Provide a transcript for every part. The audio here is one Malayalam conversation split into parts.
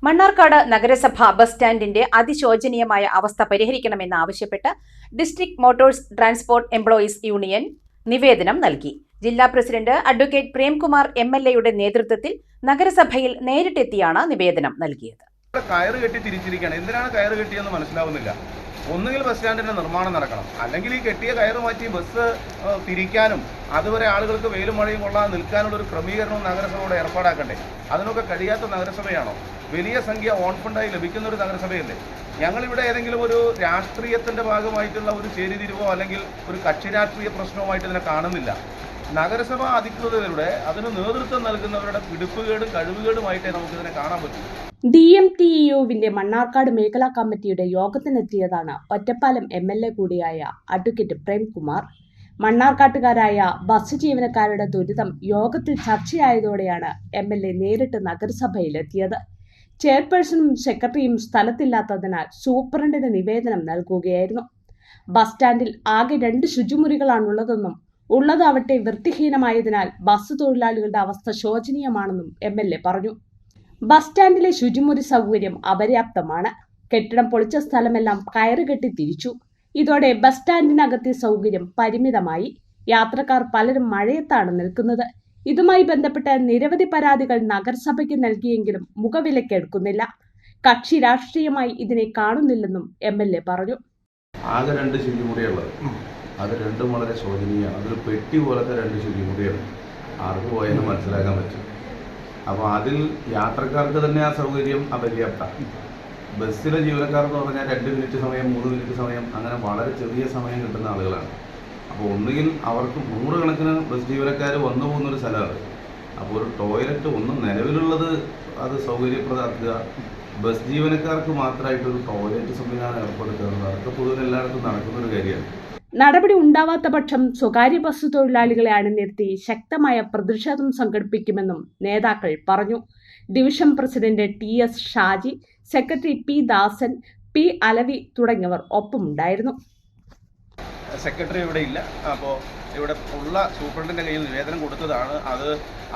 മണ്ണാർക്കാട് നഗരസഭ ബസ് സ്റ്റാൻഡിന്റെ അതിശോചനീയമായ അവസ്ഥ പരിഹരിക്കണമെന്നാവശ്യപ്പെട്ട് district motors transport employees union നിവേദനം നൽകി. ജില്ലാ പ്രസിഡന്റ് അഡ്വക്കേറ്റ് പ്രേംകുമാർ MLA നേതൃത്വത്തിൽ നഗരസഭയിൽ നേരിട്ടെത്തിയാണ് നിവേദനം നൽകിയത്. കയറ് കെട്ടി തിരിച്ചിരിക്കുകയാണ്. എന്തിനാണ് കയറ് കെട്ടിയെന്ന് മനസ്സിലാവുന്നില്ല. ഒന്നുകിൽ ബസ് സ്റ്റാൻഡിന്റെ നിർമ്മാണം നടക്കണം, അല്ലെങ്കിൽ ഈ കെട്ടിയ കയറ് മാറ്റി ബസ് തിരിക്കാനും അതുവരെ ആളുകൾക്ക് വെയിലും മഴയും കൊള്ളാതെ നിൽക്കാനുള്ള ഒരു ക്രമീകരണവും നഗരസഭയോട് ഏർപ്പാടാക്കണ്ടേ. അതിനൊക്കെ കഴിയാത്ത നഗരസഭയാണോ? വലിയ സംഖ്യ ഓൺ ഫണ്ടായി ലഭിക്കുന്ന ഒരു നഗരസഭയല്ലേ. ഞങ്ങളിവിടെ ഏതെങ്കിലും ഒരു രാഷ്ട്രീയത്തിന്റെ ഭാഗമായിട്ടുള്ള ഒരു ചേരിതിരിവോ അല്ലെങ്കിൽ ഒരു കക്ഷി രാഷ്ട്രീയ പ്രശ്നവുമായിട്ട് ഇതിനെ കാണുന്നില്ല. നഗരസഭ അധികൃതരുടെ അതിന് നേതൃത്വം നൽകുന്നവരുടെ പിടിപ്പുകേടും കഴിവുകേടുമായിട്ടേ നമുക്കിതിനെ കാണാൻ പറ്റും. DMTEUവിന്റെ മണ്ണാർക്കാട് മേഖലാ കമ്മിറ്റിയുടെ യോഗത്തിനെത്തിയതാണ് ഒറ്റപ്പാലം MLA കൂടിയായ അഡ്വക്കേറ്റ് പ്രേംകുമാർ. മണ്ണാർക്കാട്ടുകാരായ ബസ് ജീവനക്കാരുടെ ദുരിതം യോഗത്തിൽ ചർച്ചയായതോടെയാണ് MLA നേരിട്ട് നഗരസഭയിലെത്തിയത്. ചെയർപേഴ്സണും സെക്രട്ടറിയും സ്ഥലത്തില്ലാത്തതിനാൽ സൂപ്രണ്ടിന് നിവേദനം നൽകുകയായിരുന്നു. ബസ് സ്റ്റാൻഡിൽ ആകെ 2 ശുചിമുറികളാണുള്ളതെന്നും ഉള്ളതാവട്ടെ വൃത്തിഹീനമായതിനാൽ ബസ് തൊഴിലാളികളുടെ അവസ്ഥ ശോചനീയമാണെന്നും MLA പറഞ്ഞു. ബസ് സ്റ്റാൻഡിലെ ശുചിമുറി സൗകര്യം അപര്യാപ്തമാണ്. കെട്ടിടം പൊളിച്ച സ്ഥലമെല്ലാം കയറുകെട്ടി തിരിച്ചു. ഇതോടെ ബസ് സ്റ്റാൻഡിനകത്തെ സൗകര്യം പരിമിതമായി. യാത്രക്കാർ പലരും മഴയത്താണ് നിൽക്കുന്നത്. ഇതുമായി ബന്ധപ്പെട്ട നിരവധി പരാതികൾ നഗരസഭയ്ക്ക് നൽകിയെങ്കിലും മുഖവിലക്കെടുക്കുന്നില്ല. കക്ഷി രാഷ്ട്രീയമായി ഇതിനെ കാണുന്നില്ലെന്നും MLA പറഞ്ഞു. ആകെ 2 ശുചിമുറിയുള്ളത്, അത് രണ്ടും വളരെ ശോചനീയമാണ്. അതൊരു പെട്ടി പോലത്തെ 2 ശുചിമുറിയാണ്. ആർക്ക് പോയാലും മനസ്സിലാക്കാൻ പറ്റും. അപ്പോൾ അതിൽ യാത്രക്കാർക്ക് തന്നെ ആ സൗകര്യം അപര്യാപ്തമാണ്. ബസ്സിലെ ജീവനക്കാരെന്ന് പറഞ്ഞാൽ 2 മിനിറ്റ് സമയം, 3 മിനിറ്റ് സമയം, അങ്ങനെ വളരെ ചെറിയ സമയം കിട്ടുന്ന ആളുകളാണ്. അപ്പോൾ ഒന്നുകിൽ അവർക്ക് 100 കണക്കിന് ബസ് ജീവനക്കാർ വന്നു പോകുന്നൊരു സ്ഥലമാണ്. അപ്പോൾ ഒരു ടോയ്ലറ്റ് ഒന്നും നിലവിലുള്ളത് അത് സൗകര്യപ്രദമാക്കുക, ബസ് ജീവനക്കാർക്ക് മാത്രമായിട്ടൊരു ടോയ്ലറ്റ് സംവിധാനം ഏർപ്പെടുത്തുക, അതൊക്കെ പൊതുവെ എല്ലായിടത്തും നടക്കുന്നൊരു കാര്യമാണ്. നടപടി ഉണ്ടാവാത്ത പക്ഷം സ്വകാര്യ ബസ് തൊഴിലാളികളെ അണിനിരത്തി ശക്തമായ പ്രതിഷേധം സംഘടിപ്പിക്കുമെന്നും നേതാക്കൾ പറഞ്ഞു. Division president TS Shaji, secretary P ദാസൻ, P അലവി തുടങ്ങിയവർ ഒപ്പമുണ്ടായിരുന്നു. സെക്രട്ടറി ഇവിടെ ഇല്ല. അപ്പോൾ ഇവിടെ ഉള്ള സൂപ്രണ്ടിൻ്റെ കയ്യിൽ നിവേദനം കൊടുത്തതാണ്. അത്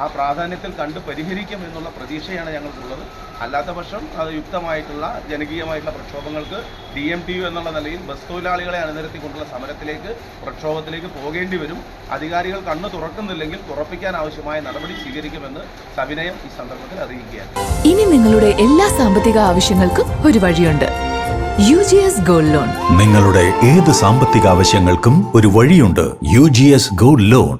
ആ പ്രാധാന്യത്തിൽ കണ്ട് പരിഹരിക്കും എന്നുള്ള പ്രതീക്ഷയാണ് ഞങ്ങൾക്കുള്ളത്. അല്ലാത്ത പക്ഷം അത് യുക്തമായിട്ടുള്ള ജനകീയമായിട്ടുള്ള പ്രക്ഷോഭങ്ങൾക്ക് DMTU എന്നുള്ള നിലയിൽ ബസ് തൊഴിലാളികളെ അണിനിരത്തിക്കൊണ്ടുള്ള സമരത്തിലേക്ക്, പ്രക്ഷോഭത്തിലേക്ക് പോകേണ്ടി വരും. അധികാരികൾ കണ്ണ് തുറക്കുന്നില്ലെങ്കിൽ തുറപ്പിക്കാൻ ആവശ്യമായ നടപടി സ്വീകരിക്കുമെന്ന് സവിനയം ഈ സന്ദർഭത്തിൽ അറിയിക്കുകയാണ്. ഇനി നിങ്ങളുടെ എല്ലാ സാമ്പത്തിക ആവശ്യങ്ങൾക്കും ഒരു വഴിയുണ്ട്. UGS gold loan. നിങ്ങളുടെ ഏത് സാമ്പത്തിക ആവശ്യങ്ങൾക്കും ഒരു വഴിയുണ്ട്. UGS gold loan.